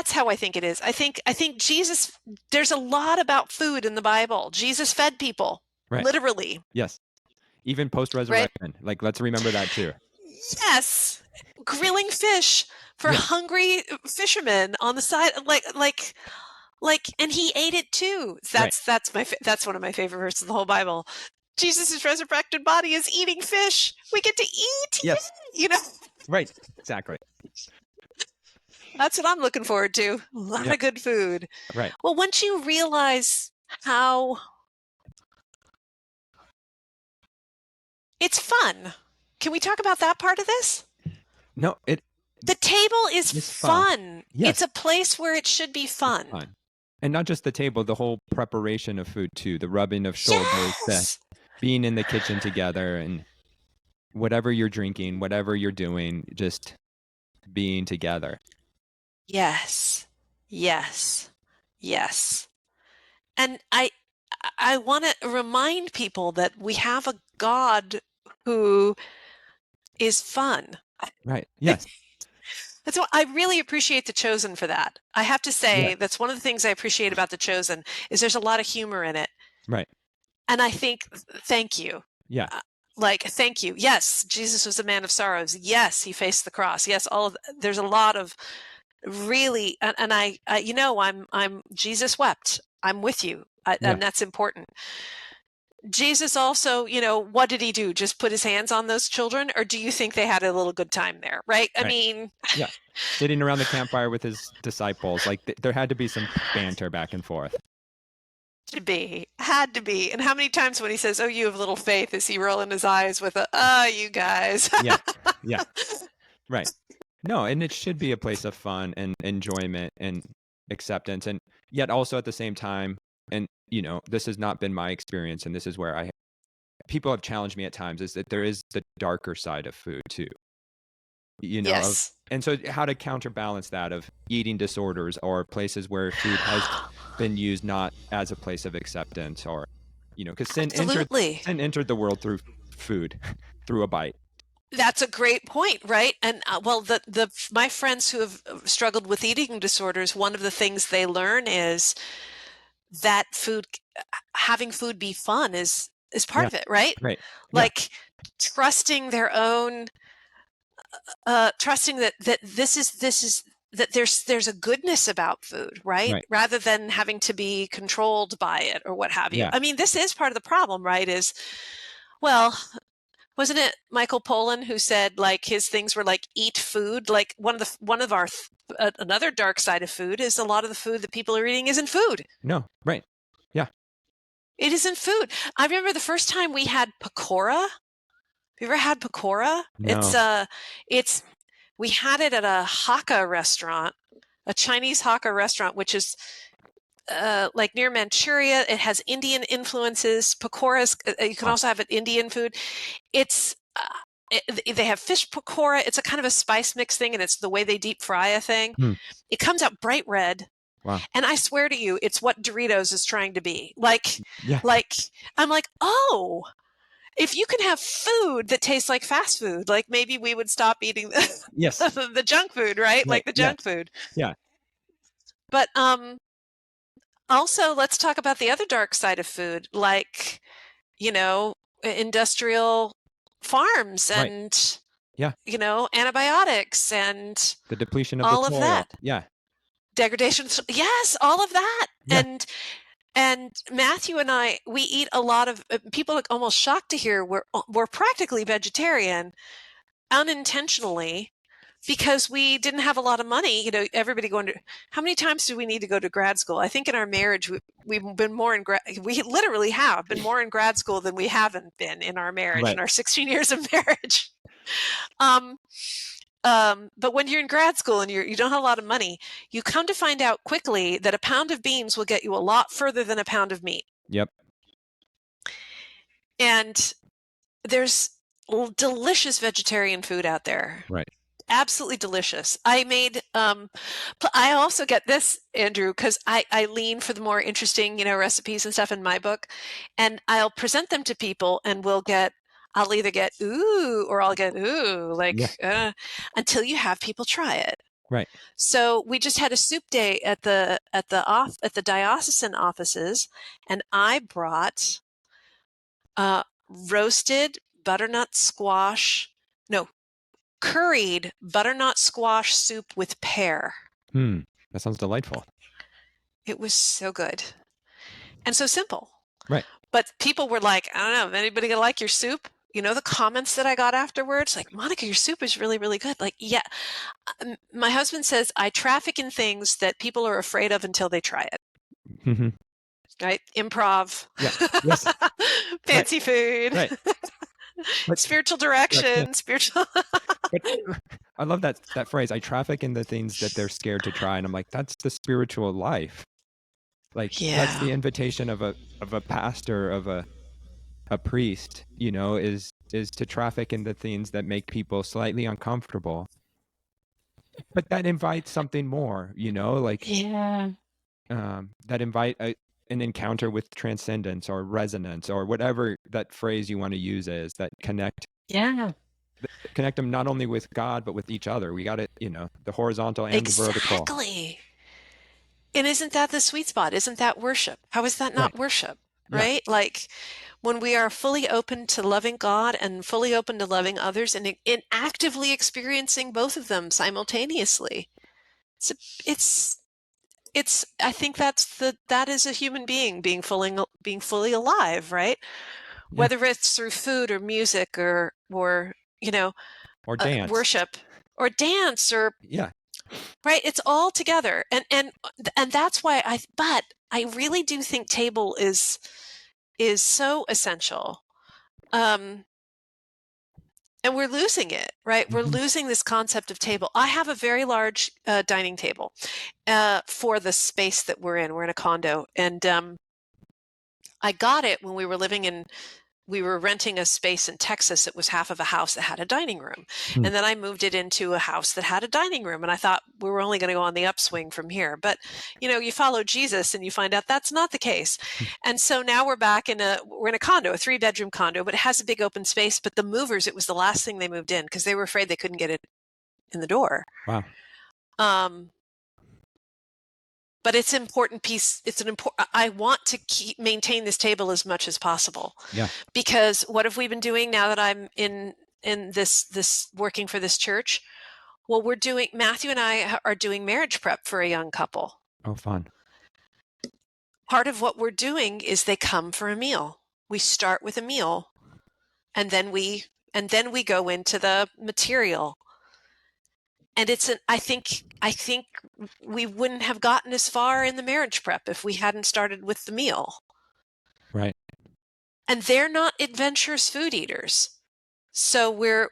that's how I think it is. I think Jesus, there's a lot about food in the Bible. Jesus fed people, Right. literally, Yes. Even right? post-resurrection. Like, let's remember that too. Yes. Grilling fish for Yeah. hungry fishermen on the side, and he ate it too. Right. That's one of my favorite verses in the whole Bible. Jesus' resurrected body is eating fish. We get to eat, Yes. you know. Right. Exactly. That's what I'm looking forward to. A lot Yeah. of good food. Right. Well, once you realize how it's fun, can we talk about that part of this? No, The table is it's fun. fun. It's Yes. a place where it should be fun. Fun. And not just the table, the whole preparation of food too, the rubbing of shoulders, the Yes. being in the kitchen together, and whatever you're drinking, whatever you're doing, just being together. Yes. Yes. Yes. And I want to remind people that we have a God who is fun. Right. Yes. That's what I really appreciate The Chosen for that. I have to Yeah. say that's one of the things I appreciate about The Chosen is there's a lot of humor in it. Right. And I think thank you. Yeah. Thank you. Yes, Jesus was a man of sorrows. Yes, he faced the cross. Yes, there's a lot of really and I'm Jesus wept. I'm with you. Yeah. And that's important. Jesus also, what did he do? Just put his hands on those children? Or do you think they had a little good time there? Right? I Right. mean, Yeah. Sitting around the campfire with his disciples, like there had to be some banter back and forth. had to be. And how many times when he says, "Oh, you have little faith," is he rolling his eyes with you guys? Yeah. Yeah. Right. No, and it should be a place of fun and enjoyment and acceptance, and yet also at the same time, and this has not been my experience, and this is where people have challenged me at times, is that there is the darker side of food too. Yes. And so how to counterbalance that of eating disorders or places where food has been used not as a place of acceptance, or because Absolutely. sin entered the world through food, through a bite. That's a great point, right? And well, my friends who have struggled with eating disorders, one of the things they learn is that having food be fun is part Yeah. of it, right? Right. Yeah. Like trusting their own, trusting that this is that there's a goodness about food, right? Right. Rather than having to be controlled by it or what have you. Yeah. I mean, this is part of the problem, right? Well, wasn't it Michael Pollan who said like his things were like eat food? Like one of our another dark side of food is a lot of the food that people are eating isn't food. No. Right. Yeah. It isn't food. I remember the first time we had pakora. Have you ever had pakora? No. We had it at a Hakka restaurant, a Chinese Hakka restaurant, which is like near Manchuria. It has Indian influences. Pakoras, you can Wow. also have it Indian food. It's they have fish pakora. It's a kind of a spice mix thing, and it's the way they deep fry a thing. Hmm. It comes out bright red. Wow. And I swear to you, it's what Doritos is trying to be. Yeah. I'm like, oh, if you can have food that tastes like fast food, like maybe we would stop eating Yes. the junk food, right? Like the junk food. Yeah. But also let's talk about the other dark side of food, like, industrial farms Right. and Yeah. antibiotics and The depletion of the all of soil. that. Yeah. Degradation. Yes, all of that. Yeah. And Matthew and I, we eat a lot of people are almost shocked to hear we're practically vegetarian unintentionally because we didn't have a lot of money. Everybody going to, how many times do we need to go to grad school? I think in our marriage, we've been more we literally have been more in grad school than we haven't been in our marriage, Right. in our 16 years of marriage. But when you're in grad school and you don't have a lot of money, you come to find out quickly that a pound of beans will get you a lot further than a pound of meat. Yep. And there's delicious vegetarian food out there. Right. Absolutely delicious. I also get this, Andrew, because I lean for the more interesting, recipes and stuff in my book, and I'll present them to people and I'll either get ooh or I'll get ooh, until you have people try it. Right. So we just had a soup day at the diocesan offices, and I brought roasted butternut squash, no, curried butternut squash soup with pear. That sounds delightful. It was so good and so simple. Right. But people were like, I don't know, is anybody gonna like your soup? You know, the comments that I got afterwards, like, Monica, your soup is really, really good. Like, yeah. My husband says I traffic in things that people are afraid of until they try it. Mhm. Right? Improv, Yeah. Yes. Right. fancy food, Right. But spiritual direction. direction, spiritual. But I love that phrase. I traffic in the things that they're scared to try, and I'm like, that's the spiritual life. Like that's Yeah. the invitation of a pastor, of a priest, is to traffic in the things that make people slightly uncomfortable. But that invites something more, like Yeah. that invite an encounter with transcendence or resonance or whatever that phrase you want to use is, that Yeah. connect them not only with God but with each other. We got it, the horizontal and the vertical. Exactly. And isn't that the sweet spot? Isn't that worship? How is that Right. not worship? Yeah. Right? Like when we are fully open to loving God and fully open to loving others and in actively experiencing both of them simultaneously. It's it's I think that is a human being being fully alive, right? Yeah. Whether it's through food or music or Or dance. worship or dance or Yeah. right, it's all together. And that's why but I really do think table is so essential. Um and we're losing it, right? We're Mhm. losing this concept of table. I have a very large dining table for the space that we're in. We're in a condo, and I got it when we were renting a space in Texas. It was half of a house that had a dining room. Hmm. And then I moved it into a house that had a dining room. And I thought we were only going to go on the upswing from here. But, you follow Jesus and you find out that's not the case. And so now we're in a condo, a 3-bedroom condo, but it has a big open space. But the movers, it was the last thing they moved in because they were afraid they couldn't get it in the door. Wow. Um, but it's an important piece. I want to maintain this table as much as possible. Yeah. Because what have we been doing now that I'm in this working for this church? Well, Matthew and I are doing marriage prep for a young couple. Oh, fun. Part of what we're doing is they come for a meal. We start with a meal and then we go into the material. And I think we wouldn't have gotten as far in the marriage prep if we hadn't started with the meal. Right. And they're not adventurous food eaters. So we're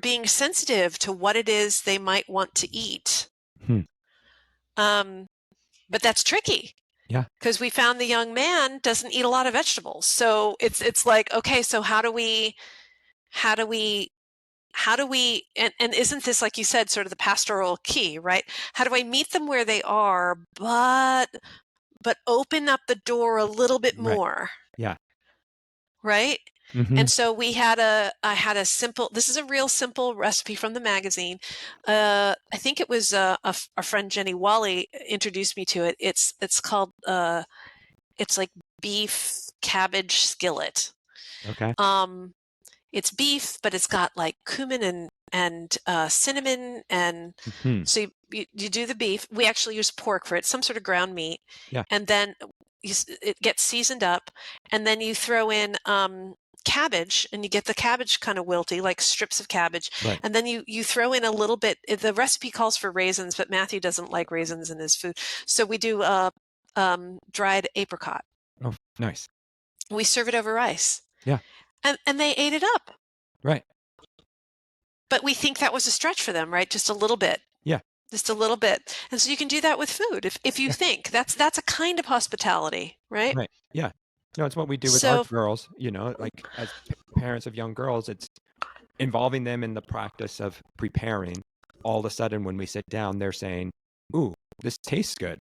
being sensitive to what it is they might want to eat. Hmm. But that's tricky Yeah. because we found the young man doesn't eat a lot of vegetables. So it's like, okay, so how do we and isn't this, like you said, sort of the pastoral key, right? How do I meet them where they are, but open up the door a little bit Right. more, Yeah. right? Mhm. And so I had a simple, this is a real simple recipe from the magazine. I think it was our friend Jenny Wally introduced me to it. It's called, it's like beef cabbage skillet. Okay. Um, it's beef, but it's got like cumin and cinnamon. And Mhm. so you do the beef. We actually use pork for it, some sort of ground meat. Yeah. And then it gets seasoned up. And then you throw in cabbage, and you get the cabbage kind of wilty, like strips of cabbage. Right. And then you throw in a little bit, the recipe calls for raisins, but Matthew doesn't like raisins in his food. So we do dried apricot. Oh, nice. We serve it over rice. Yeah. And they ate it up. Right. But we think that was a stretch for them, right? Just a little bit. Yeah. Just a little bit. And so you can do that with food if you Yeah. think. That's a kind of hospitality, right? Right. Yeah. No, it's what we do with our So girls, like as parents of young girls, it's involving them in the practice of preparing. All of a sudden, when we sit down, they're saying, "Ooh, this tastes good,"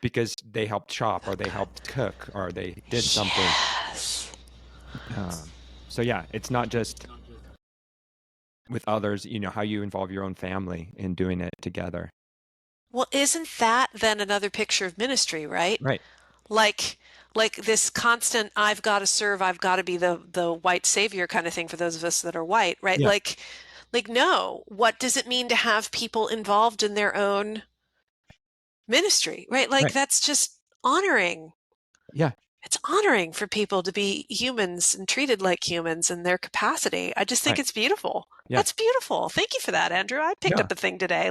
because they helped chop or they helped cook or they did something. yes. So yeah, it's not just with others, how you involve your own family in doing it together. Well, isn't that then another picture of ministry, right? Right. Like like this constant I've got to serve, I've got to be the white savior kind of thing for those of us that are white, right? Yeah. Like no, what does it mean to have people involved in their own ministry, right? Like Right. that's just honoring. Yeah. It's honoring for people to be humans and treated like humans in their capacity. I just think Right. it's beautiful. Yeah. That's beautiful. Thank you for that, Andrew. I picked No. up a thing today.